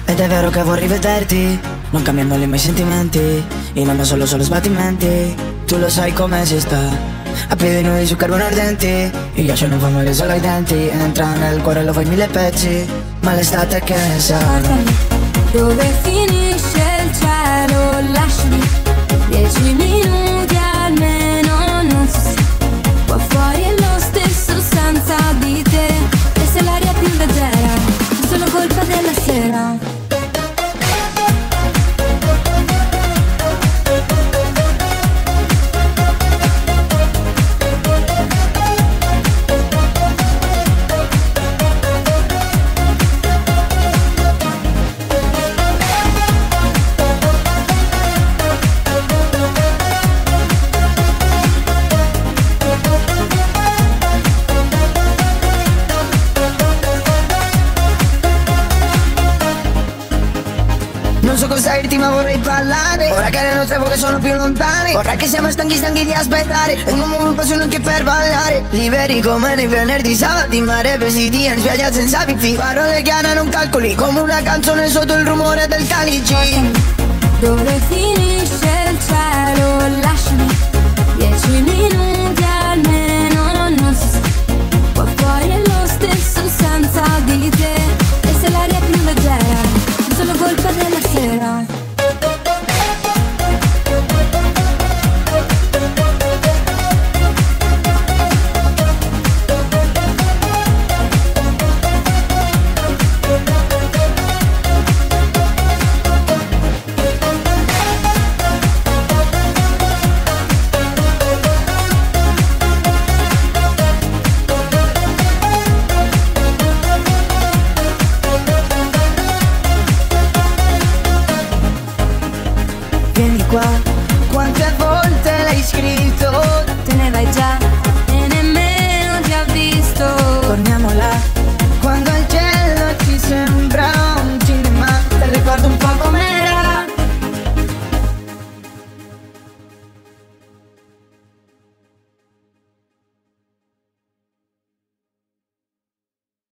Ed è vero che vorrei vederti, non cambiano i miei sentimenti, in alma solo sbattimenti. Tu lo sai come si sta, a piedi nudi su carbone ardenti. Il ghiaccio non fa male solo ai denti, entra nel cuore e lo fai in mille pezzi. Ma l'estate che ne sa. Guardami, dove finisce il cielo, lasciami 10 minuti almeno, non so se qua fuori è lo stesso senza di te. E se l'aria è più leggera, è solo colpa della sera. Non so cosa dirti ma vorrei parlare, ora che le nostre voci sono più lontane. Vorrei che siamo stanchi di aspettare un uomo passione anche per ballare. Liberi come nei venerdì, sabati, mare, vestiti in spiaggia senza wifi. Parole chiare non calcoli, come una canzone sotto il rumore del calice. Dove finisce il cielo, lasciami 10 minuti almeno, non so se qua fuori è lo stesso senza di te. E se l'aria è più leggera, è solo colpa della sera. Vieni qua, quante volte l'hai scritto? Te ne vai già e nemmeno ti ha visto. Torniamo là.